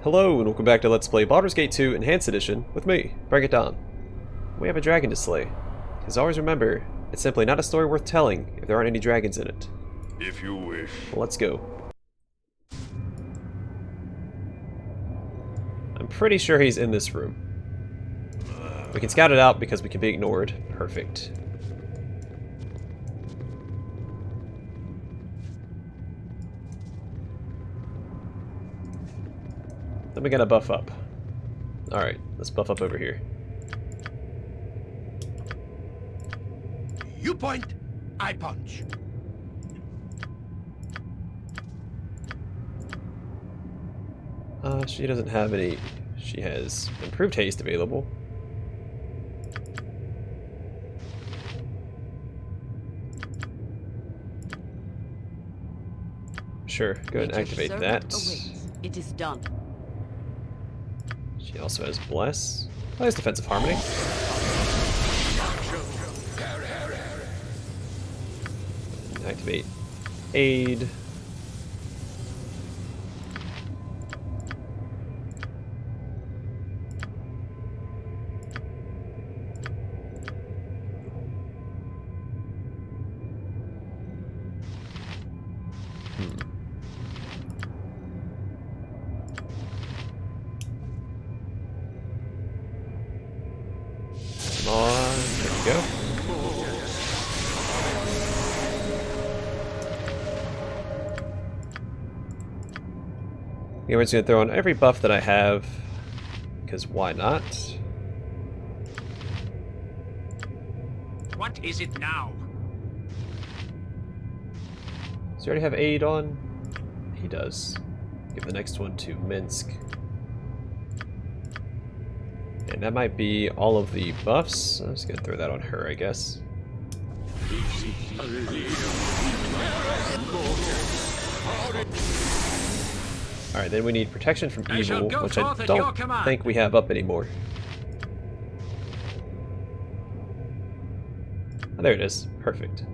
Hello and welcome back to Let's Play Baldur's Gate 2 Enhanced Edition with me, Bring It Down. We have a dragon to slay. Because always remember, it's simply not a story worth telling if there aren't any dragons in it. If you wish. Well, let's go. I'm pretty sure he's in this room. We can scout it out because we can be ignored. Perfect. Then we gotta buff up. Alright, let's buff up over here. You point, I punch. She doesn't have any. She has improved haste available. Sure, go ahead and activate that. It is done. She also has Bless. Oh, has Defensive Harmony. Activate Aid. Come on, there we go. Yeah, we're just gonna throw on every buff that I have, because why not? What is it now? Does he already have Aid on? He does. Give the next one to Minsk. And that might be all of the buffs. I'm just gonna throw that on her, I guess. Alright, then we need protection from evil, which I don't think we have up anymore. Oh, there it is. Perfect.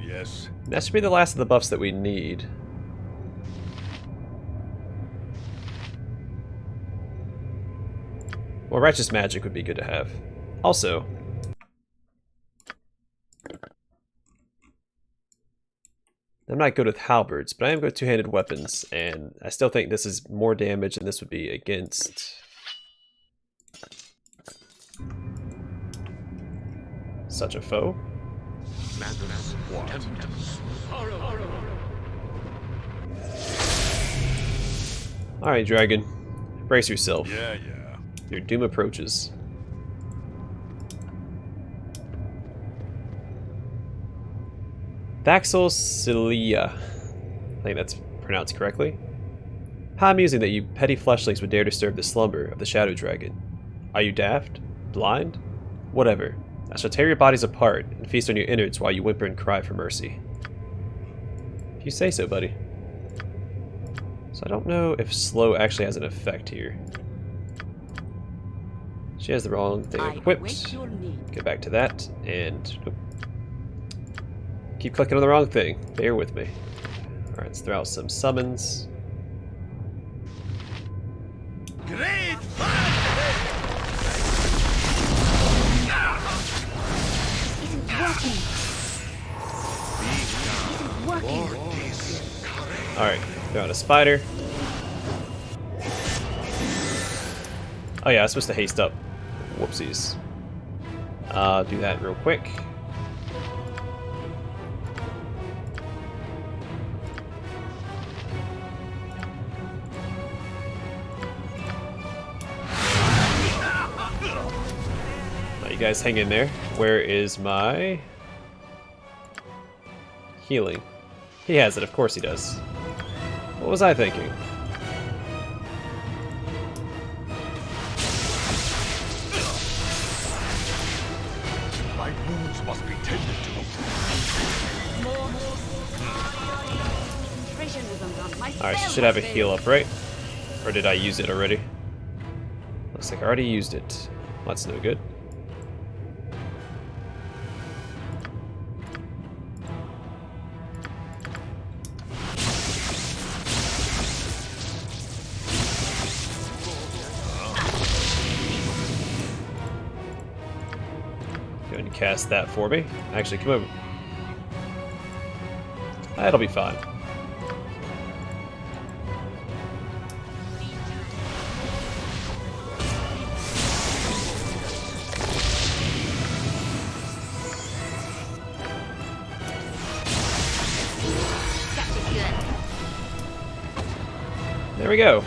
Yes. That should be the last of the buffs that we need. Well, Righteous Magic would be good to have. Also, I'm not good with halberds, but I am good with two-handed weapons, and I still think this is more damage than this would be against such a foe. Alright, dragon. Brace yourself. Yeah. Your doom approaches. Thaxll'ssillyia. I think that's pronounced correctly. How amusing that you petty fleshlings would dare disturb the slumber of the shadow dragon. Are you daft? Blind? Whatever. I shall tear your bodies apart and feast on your innards while you whimper and cry for mercy. If you say so, buddy. So I don't know if slow actually has an effect here. She has the wrong thing equipped. Go back to that, and nope. Keep clicking on the wrong thing. Bear with me. Alright, let's throw out some summons. Great! Alright, throw out a spider. Oh yeah, I was supposed to haste up. Whoopsies. Do that real quick. Now you guys hang in there. Where is my healing? He has it, of course he does. What was I thinking? My wounds must be tended to. Alright, she should have a heal up, right? Or did I use it already? Looks like I already used it. Well, that's no good. cast that for me. Actually, come over. That'll be fine. There we go.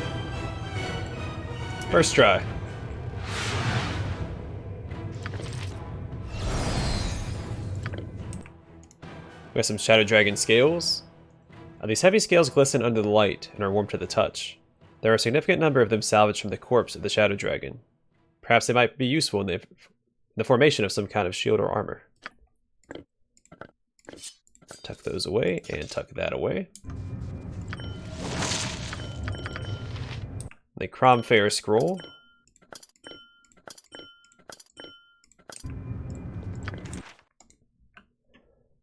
First try. We have some Shadow Dragon scales. These heavy scales glisten under the light and are warm to the touch. There are a significant number of them salvaged from the corpse of the Shadow Dragon. Perhaps they might be useful in the formation of some kind of shield or armor. Tuck those away and tuck that away. The Confront scroll.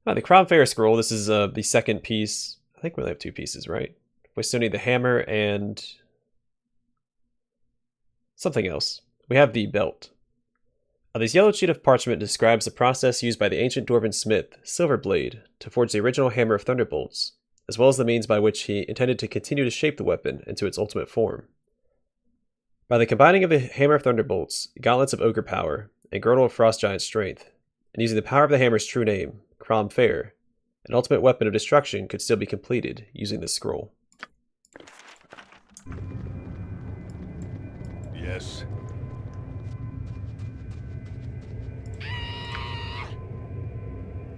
The Confront scroll, this is the second piece. I think we only have two pieces, right? We still need the hammer and something else. We have the belt. This yellow sheet of parchment describes the process used by the ancient dwarven smith, Silverblade, to forge the original hammer of thunderbolts, as well as the means by which he intended to continue to shape the weapon into its ultimate form. By the combining of the hammer of thunderbolts, gauntlets of ogre power, and girdle of frost giant strength, and using the power of the hammer's true name, Confront, an ultimate weapon of destruction could still be completed using this scroll. Yes.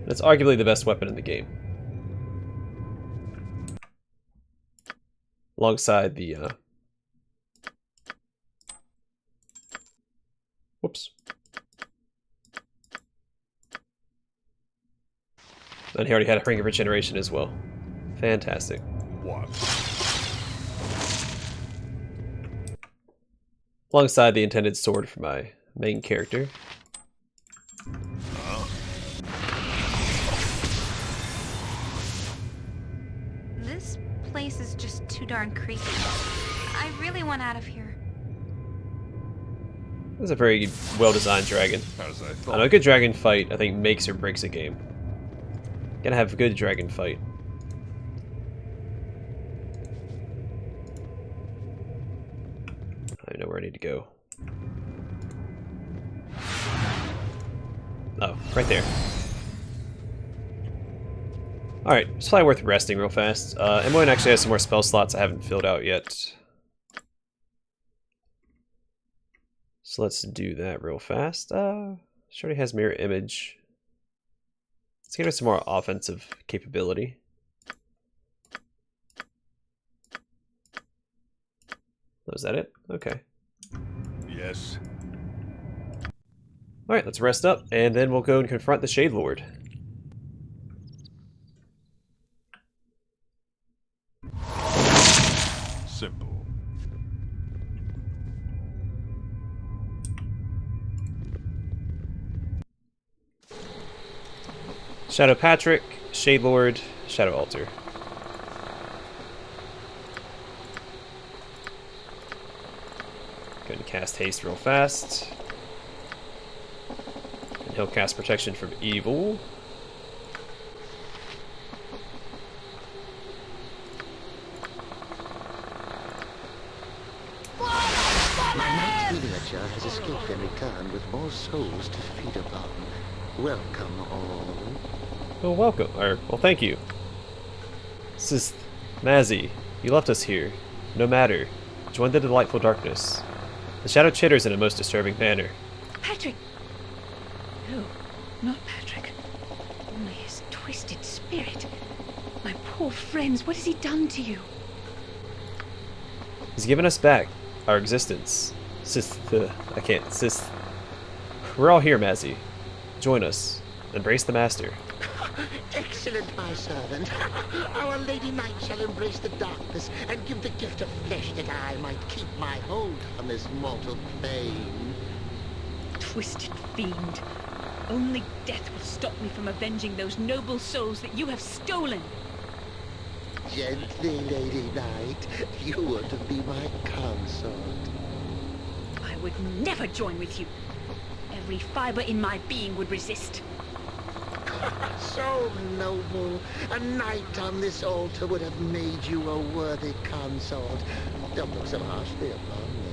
That's arguably the best weapon in the game. Alongside the, whoops. And he already had a ring of regeneration as well. Fantastic. What? Alongside the intended sword for my main character. This place is just too darn creepy. I really want out of here. This is a very well-designed dragon. As I I thought. know a good dragon fight, I think, makes or breaks a game. Gotta have a good dragon fight. I don't know where I need to go. Oh, right there. Alright, it's probably worth resting real fast. Emoyne actually has some more spell slots I haven't filled out yet. So let's do that real fast. She already has mirror image. Let's get her some more offensive capability. Oh, is that it? Okay. Yes. Alright, let's rest up, and then we'll go and confront the Shade Lord. Simple. Shadow Patrick, Shade Lord, Shadow Altar. Go ahead and cast haste real fast. And he'll cast protection from evil. My villager has escaped and returned with more souls to feed upon. Welcome all. Well, welcome. Or, well, thank you. This is Mazzy. You left us here. No matter. Join the delightful darkness. The shadow chitters in a most disturbing manner. Patrick! No, not Patrick. Only his twisted spirit. My poor friends, what has he done to you? He's given us back our existence. I can't. We're all here, Mazzy. Join us. Embrace the Master. Excellent, my servant. Our Lady Night shall embrace the darkness and give the gift of flesh that I might keep my hold on this mortal plane. Twisted fiend. Only death will stop me from avenging those noble souls that you have stolen. Gently, Lady Night. You were to be my consort. I would never join with you. every fiber in my being would resist. So noble. A knight on this altar would have made you a worthy consort. Don't look so harshly upon me.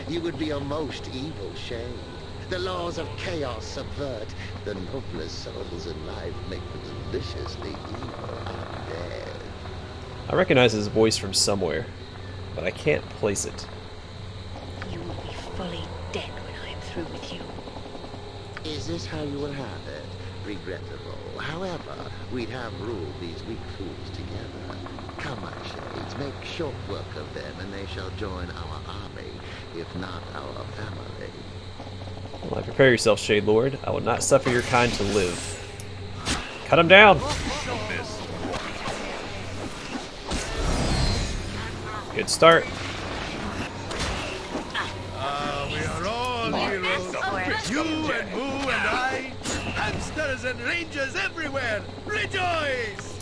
You would be a most evil shade. The laws of chaos subvert. The noblest souls in life make the deliciously evil undead. I recognize his voice from somewhere, but I can't place it. You will be fully dead when I am through with you. Is this how you will have it? Regrettable. However, we'd have ruled these weak fools together. Come, my shades, make short work of them, and they shall join our army, if not our family. Well, prepare yourself, Shade Lord. I will not suffer your kind to live. Cut him down! Good start. We are all heroes. You and Moo and I. Hamsters and rangers everywhere. Rejoice!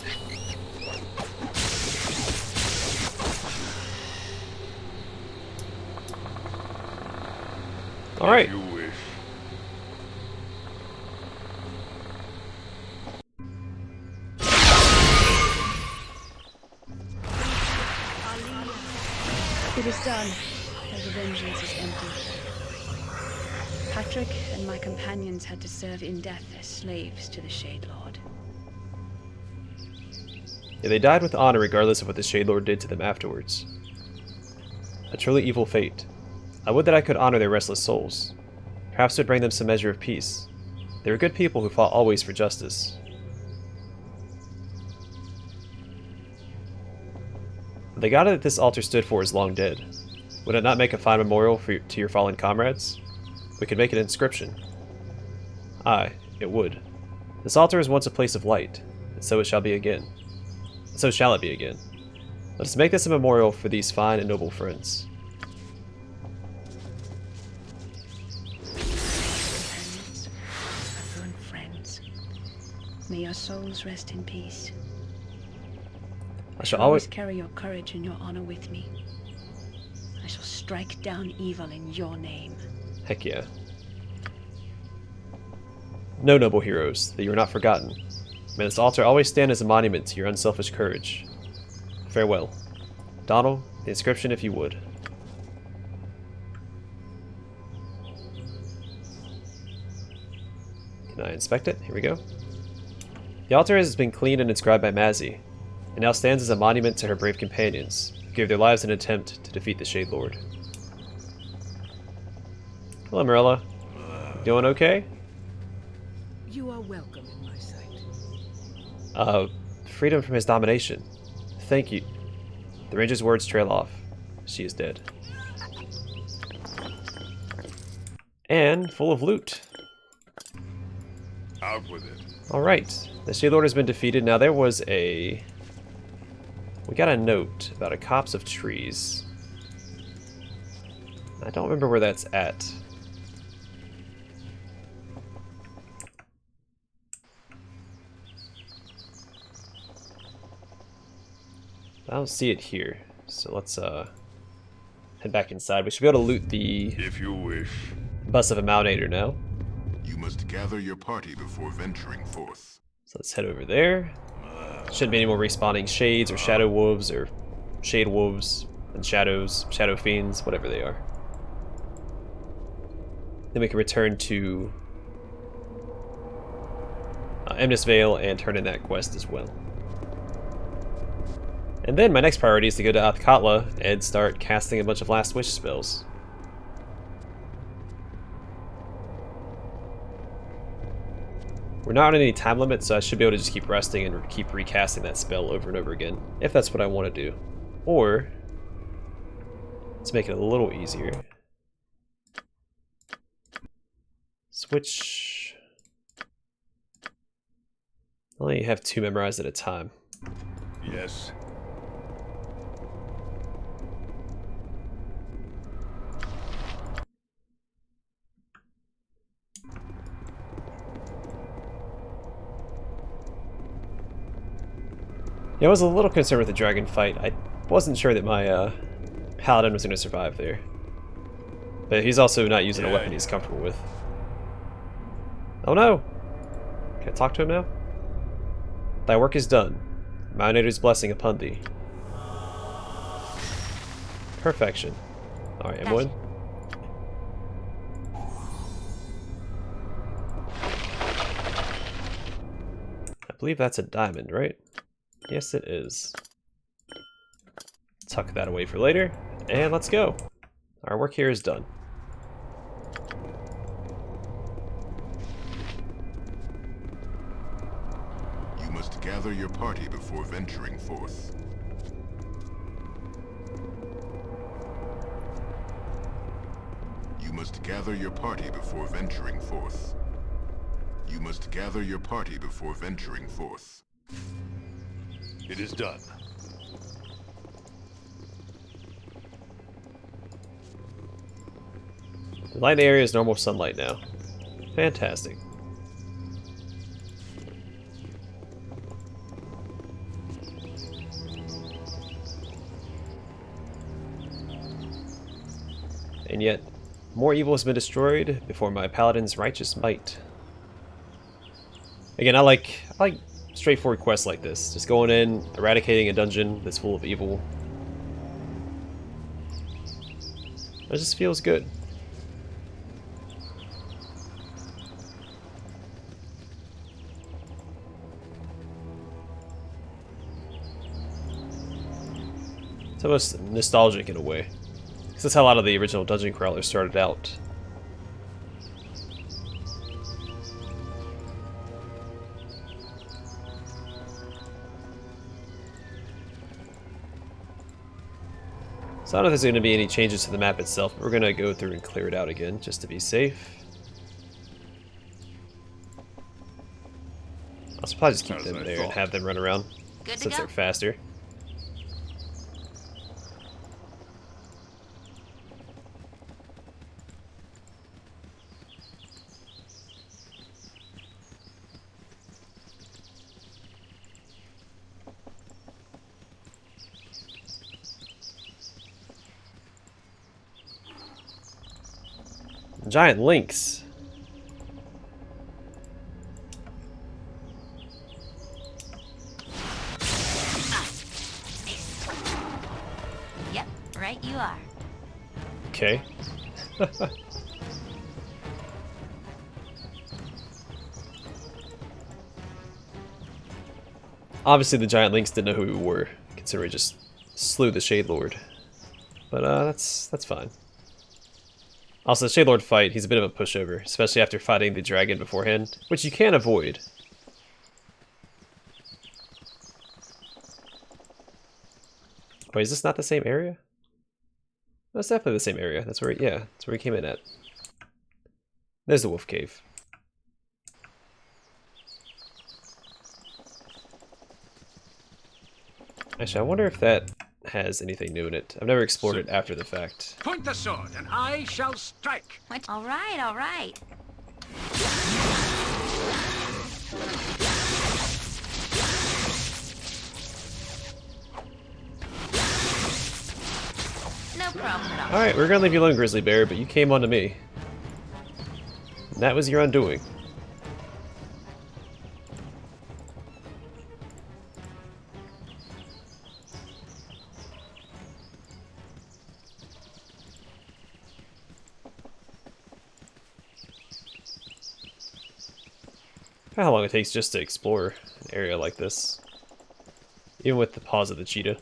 All right. If you wish. It is done. Their vengeance is empty. Patrick and my companions had to serve in death as slaves to the Shade Lord. Yeah, they died with honor regardless of what the Shade Lord did to them afterwards. A truly evil fate. I would that I could honor their restless souls. Perhaps it would bring them some measure of peace. They were good people who fought always for justice. The god that this altar stood for is long dead. Would it not make a fine memorial to your fallen comrades? We could make an inscription. Aye, it would. This altar was once a place of light, and so it shall be again. And so shall it be again. Let us make this a memorial for these fine and noble friends. Companions, I've grown friends. May your souls rest in peace. I shall always always... carry your courage and your honor with me. I shall strike down evil in your name. Heck yeah. Know, noble heroes, that you are not forgotten. May this altar always stand as a monument to your unselfish courage. Farewell. Donald, the inscription if you would. Can I inspect it? Here we go. The altar has been cleaned and inscribed by Mazzy, and now stands as a monument to her brave companions, who gave their lives in an attempt to defeat the Shade Lord. Hello, Marilla. You doing okay? You are welcome in my sight. Freedom from his domination. Thank you. The ranger's words trail off. She is dead. And full of loot. Out with it. Alright. The Shade Lord has been defeated. Now there was a... We got a note about a copse of trees. I don't remember where that's at. I don't see it here, so let's head back inside. We should be able to loot the If you wish. bus of a Malnator now. You must gather your party before venturing forth. So let's head over there. Shouldn't be any more respawning shades or shadow wolves or shade wolves and shadows, shadow fiends, whatever they are. Then we can return to Emnus Vale and turn in that quest as well. And then my next priority is to go to Athkatla and start casting a bunch of Last Wish spells. We're not on any time limit, so I should be able to just keep resting and keep recasting that spell over and over again, if that's what I want to do. Or, let's make it a little easier. Switch. I only have 2 memorized at a time. Yes. Yeah, I was a little concerned with the dragon fight. I wasn't sure that my paladin was going to survive there. But he's also not using a weapon he's comfortable with. Oh no! Can I talk to him now? Thy work is done. Mounator's blessing upon thee. Perfection. Alright, I'm in. I believe that's a diamond, right? Yes, it is. Tuck that away for later, and let's go. Our work here is done. You must gather your party before venturing forth. You must gather your party before venturing forth. You must gather your party before venturing forth. It is done. The light area is normal sunlight now. Fantastic. And yet, more evil has been destroyed before my paladin's righteous might. Again, I like straightforward quests like this. Just going in, eradicating a dungeon that's full of evil. It just feels good. It's almost nostalgic in a way. Because that's how a lot of the original dungeon crawlers started out. So I don't know if there's going to be any changes to the map itself, but we're going to go through and clear it out again, just to be safe. I'll probably just keep them there and have them run around, since they're faster. Giant lynx. Yep, right you are. Okay. Obviously the giant lynx didn't know who we were, considering we just slew the Shade Lord. But that's fine. Also, the Shade Lord fight, he's a bit of a pushover, especially after fighting the dragon beforehand, which you can avoid. Wait, is this not the same area? That's definitely the same area. That's where, yeah, that's where he came in at. There's the wolf cave. Actually, I wonder if that has anything new in it. I've never explored it after the fact. Point the sword, and I shall strike. What? All right, all right. No problem at all. Alright, we're gonna leave you alone, Grizzly Bear, but you came on to me. And that was your undoing. How long it takes just to explore an area like this, even with the paws of the cheetah.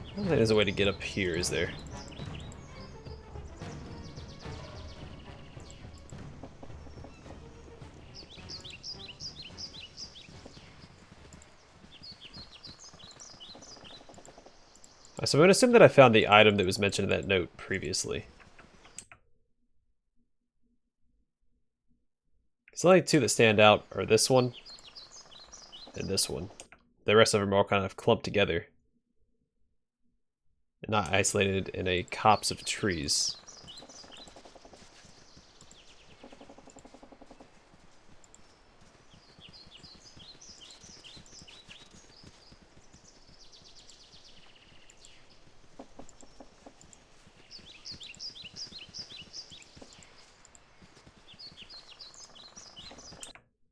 I don't think there's a way to get up here, is there? So I'm going to assume that I found the item that was mentioned in that note previously. The only two that stand out are this one and this one. The rest of them are all kind of clumped together. and not isolated in a copse of trees.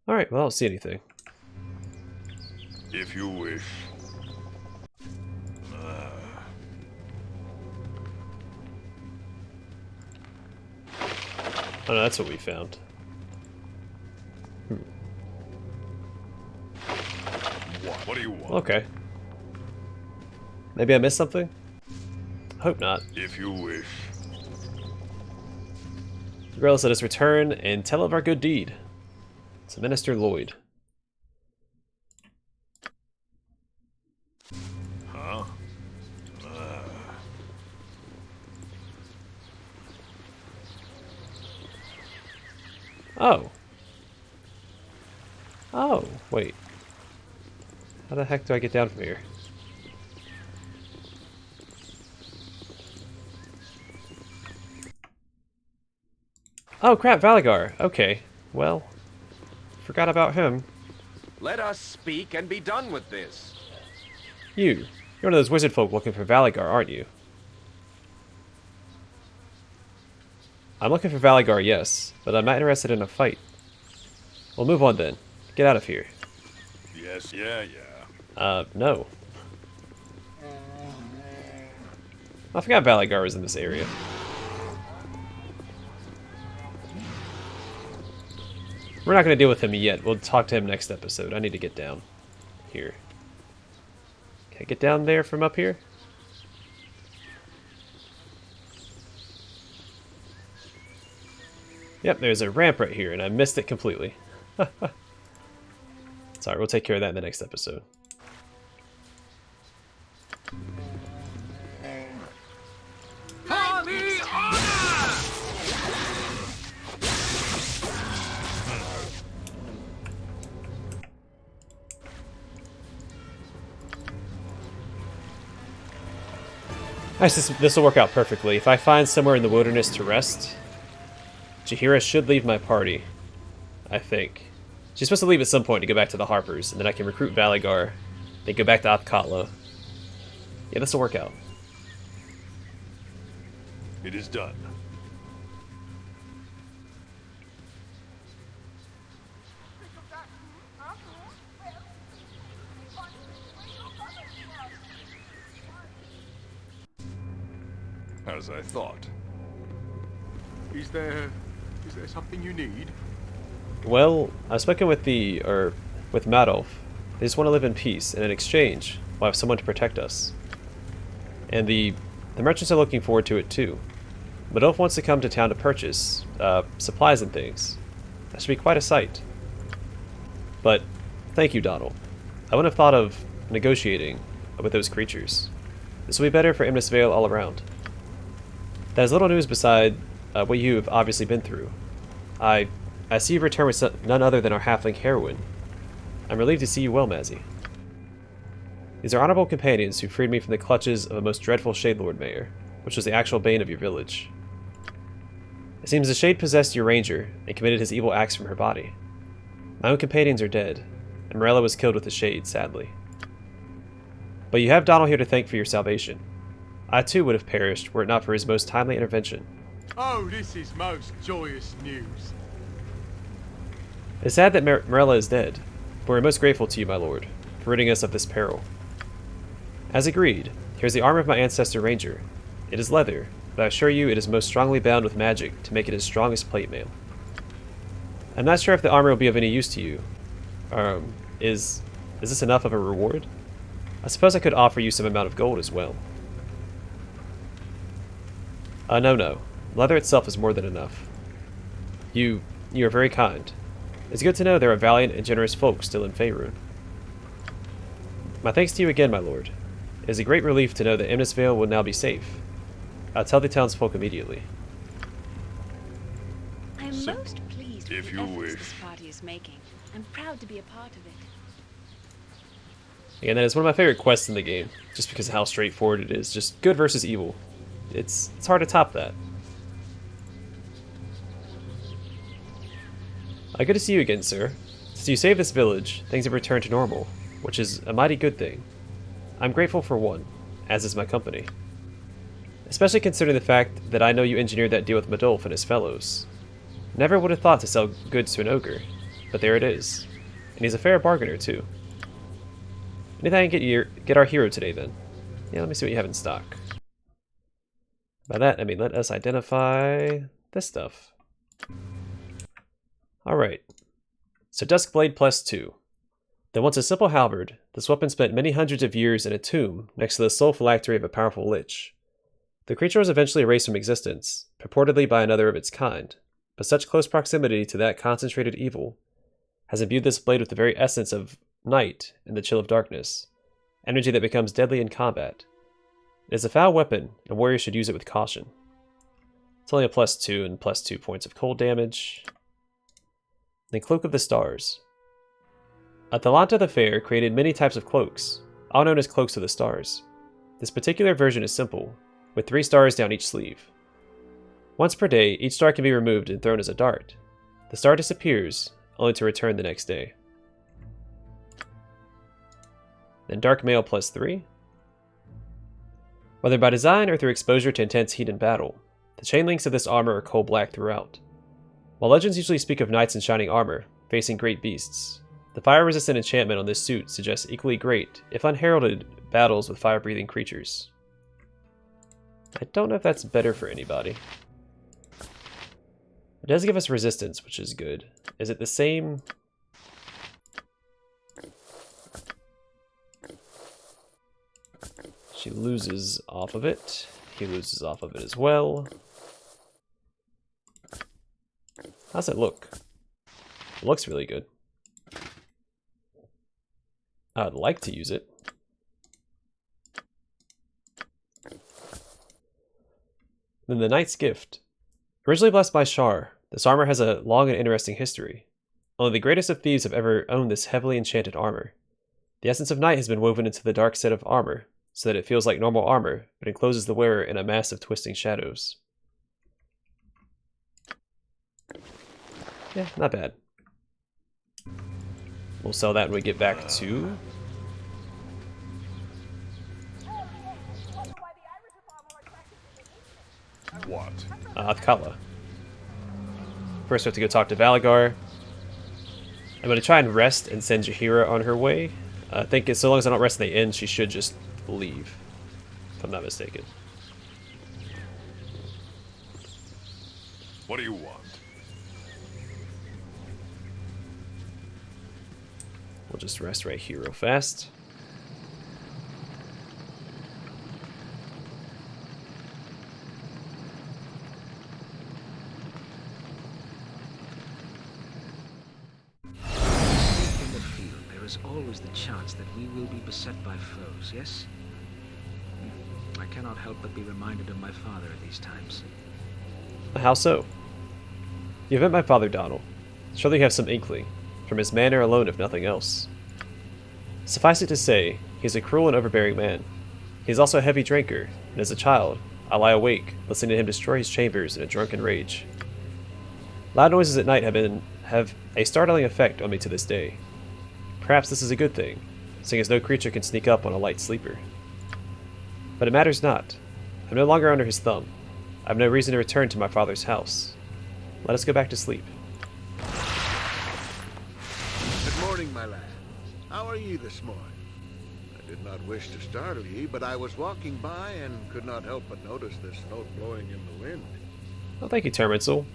Alright, well, I don't see anything. If you wish. Oh no, that's what we found. What do you want? Okay. Maybe I missed something? Hope not. If you wish. Regardless, let us return and tell of our good deed. To Minister Lloyd. Huh? Oh. Oh, wait. How the heck do I get down from here? Oh crap, Valagar. Okay. Well, forgot about him. Let us speak and be done with this. You're one of those wizard folk looking for Valagar, aren't you? I'm looking for Valagar, yes, but I'm not interested in a fight. We'll move on then. Get out of here. Yes, yeah. No. I forgot Valagar was in this area. We're not going to deal with him yet. We'll talk to him next episode. I need to get down here. Can I get down there from up here? Yep, there's a ramp right here, and I missed it completely. Sorry, we'll take care of that in the next episode. For the honor! Nice, this will work out perfectly. If I find somewhere in the wilderness to rest, Jaheira should leave my party, I think. She's supposed to leave at some point to go back to the Harpers, and then I can recruit Valagar, then go back to Athkatla. Yeah, this will work out. It is done. As I thought. Is there something you need? Well, I've spoken with with Madolf. They just want to live in peace, and in exchange, we'll have someone to protect us. And the merchants are looking forward to it too. Madolf wants to come to town to purchase supplies and things. That should be quite a sight. But thank you, Donald. I wouldn't have thought of negotiating with those creatures. This will be better for Vale all around. That is little news beside what you have obviously been through. I see you've returned with none other than our halfling heroine. I'm relieved to see you well, Mazzy. These are honorable companions who freed me from the clutches of a most dreadful Shade Lord Mayor, which was the actual bane of your village. It seems the Shade possessed your ranger and committed his evil acts from her body. My own companions are dead, and Morella was killed with the Shade, sadly. But you have Donald here to thank for your salvation. I too would have perished were it not for his most timely intervention. Oh, this is most joyous news. It's sad that Morella is dead, but we're most grateful to you, my lord, for ridding us of this peril. As agreed, here's the armor of my ancestor ranger. It is leather, but I assure you it is most strongly bound with magic to make it as strong as plate mail. I'm not sure if the armor will be of any use to you. Is this enough of a reward? I suppose I could offer you some amount of gold as well. No. Leather itself is more than enough. You are very kind. It's good to know there are valiant and generous folk still in Faerun. My thanks to you again, my lord. It is a great relief to know that Vale will now be safe. I'll tell the townsfolk immediately. I'm most pleased if with the you efforts wish. this party is making. I'm proud to be a part of it. And that is one of my favorite quests in the game, just because of how straightforward it is. Just good versus evil. It's hard to top that. Good to see you again, sir. Since you saved this village, things have returned to normal, which is a mighty good thing. I'm grateful for one, as is my company. Especially considering the fact that I know you engineered that deal with Madolf and his fellows. Never would have thought to sell goods to an ogre, but there it is. And he's a fair bargainer, too. Anything I can get our hero today, then? Yeah, let me see what you have in stock. By that, I mean let us identify this stuff. Alright. So Duskblade +2. Though once a simple halberd, this weapon spent many hundreds of years in a tomb next to the soul phylactery of a powerful lich. The creature was eventually erased from existence, purportedly by another of its kind, but such close proximity to that concentrated evil has imbued this blade with the very essence of night and the chill of darkness, energy that becomes deadly in combat. It is a foul weapon, and warriors should use it with caution. It's only a +2 and +2 points of cold damage. Then Cloak of the Stars. Atalanta the Fair created many types of cloaks, all known as Cloaks of the Stars. This particular version is simple, with 3 stars down each sleeve. Once per day, each star can be removed and thrown as a dart. The star disappears, only to return the next day. Then Dark Mail +3. Whether by design or through exposure to intense heat in battle, the chain links of this armor are coal black throughout. While legends usually speak of knights in shining armor, facing great beasts, the fire-resistant enchantment on this suit suggests equally great, if unheralded, battles with fire-breathing creatures. I don't know if that's better for anybody. It does give us resistance, which is good. Is it the same? She loses off of it. He loses off of it as well. How's it look? It looks really good. I would like to use it. Then the Knight's Gift. Originally blessed by Shar, this armor has a long and interesting history. Only the greatest of thieves have ever owned this heavily enchanted armor. The essence of night has been woven into the dark set of armor, so that it feels like normal armor, but encloses the wearer in a mass of twisting shadows. Yeah, not bad. We'll sell that when we get back to... What? Athkala. First we have to go talk to Valagar. I'm going to try and rest and send Jaheira on her way. I think so long as I don't rest in the inn, she should just leave, if I'm not mistaken. What do you want? We'll just rest right here real fast. In the field, there is always the chance that we will be beset by foes, yes? I cannot help but be reminded of my father at these times. How so? You have met my father, Donald. Surely you have some inkling, from his manner alone if nothing else. Suffice it to say, he is a cruel and overbearing man. He is also a heavy drinker, and as a child, I lie awake, listening to him destroy his chambers in a drunken rage. Loud noises at night have a startling effect on me to this day. Perhaps this is a good thing, seeing as no creature can sneak up on a light sleeper. But it matters not. I'm no longer under his thumb. I have no reason to return to my father's house. Let us go back to sleep. Good morning, my lad. How are ye this morning? I did not wish to startle ye, but I was walking by and could not help but notice this note blowing in the wind. Oh, thank you, Terminsul.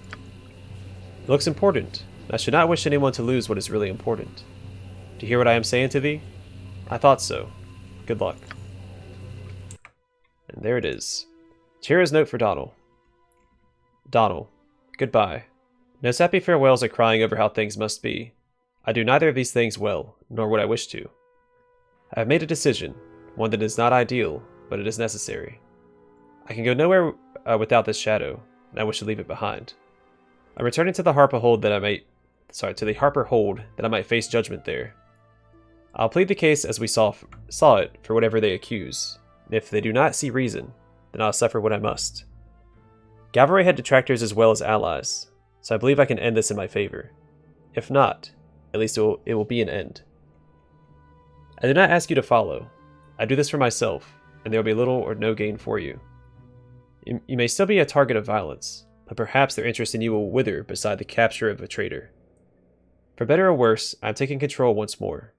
It looks important. I should not wish anyone to lose what is really important. Do you hear what I am saying to thee? I thought so. Good luck. And there it is. Jaheira's note for Donald. Donald, goodbye. No sappy farewells are crying over how things must be. I do neither of these things well, nor would I wish to. I have made a decision, one that is not ideal, but it is necessary. I can go nowhere without this shadow, and I wish to leave it behind. I'm returning to the Harper Hold that I might face judgment there. I'll plead the case as we saw it for whatever they accuse. If they do not see reason, then I'll suffer what I must. Galveray had detractors as well as allies, so I believe I can end this in my favor. If not, at least it will be an end. I do not ask you to follow. I do this for myself, and there will be little or no gain for you. You may still be a target of violence, but perhaps their interest in you will wither beside the capture of a traitor. For better or worse, I am taking control once more.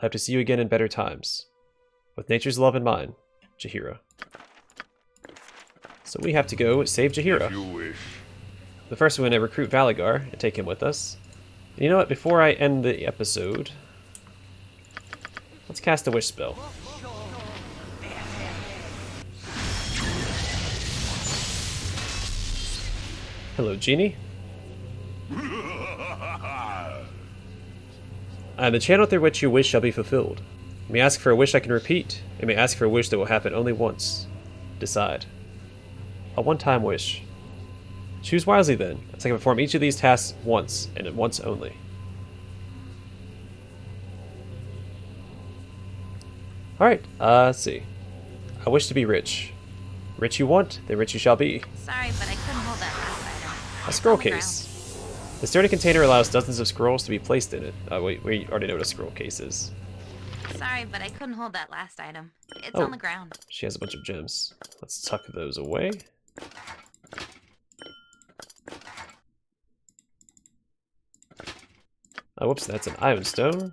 I hope to see you again in better times. With nature's love in mind, Jaheira. So we have to go save Jaheira. If you wish. But first we're going to recruit Valagar and take him with us. And you know what, before I end the episode, let's cast a wish spell. Hello, Genie. I am the channel through which your wish shall be fulfilled. You may ask for a wish I can repeat. You may ask for a wish that will happen only once. Decide. A one-time wish. Choose wisely then, as I can perform each of these tasks once, and once only. Alright, let's see. I wish to be rich. Rich you want, then rich you shall be. Sorry, but I couldn't hold that last item. A scroll case. The sturdy container allows dozens of scrolls to be placed in it. Wait, we already know what a scroll case is. Sorry, but I couldn't hold that last item. It's Oh, on the ground. She has a bunch of gems. Let's tuck those away. Oh, whoops, that's an iron stone.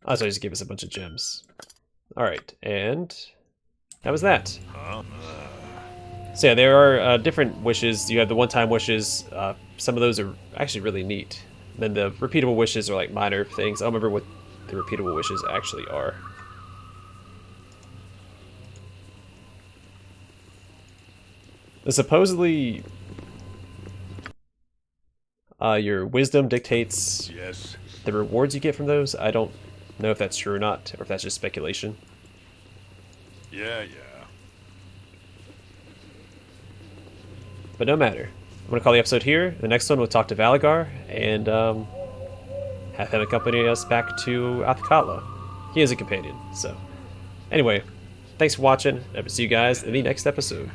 Oh, so he just gave us a bunch of gems. Alright, and that was that. So yeah, there are different wishes. You have the one-time wishes. Some of those are actually really neat. And then the repeatable wishes are like minor things. I don't remember what the repeatable wishes actually are. The supposedly your wisdom dictates the rewards you get from those. I don't know if that's true or not, or if that's just speculation. Yeah. But no matter. I'm going to call the episode here. The next one we'll talk to Valagar and have him accompany us back to Athkatla. He is a companion, so. Anyway, thanks for watching. I will see you guys in the next episode.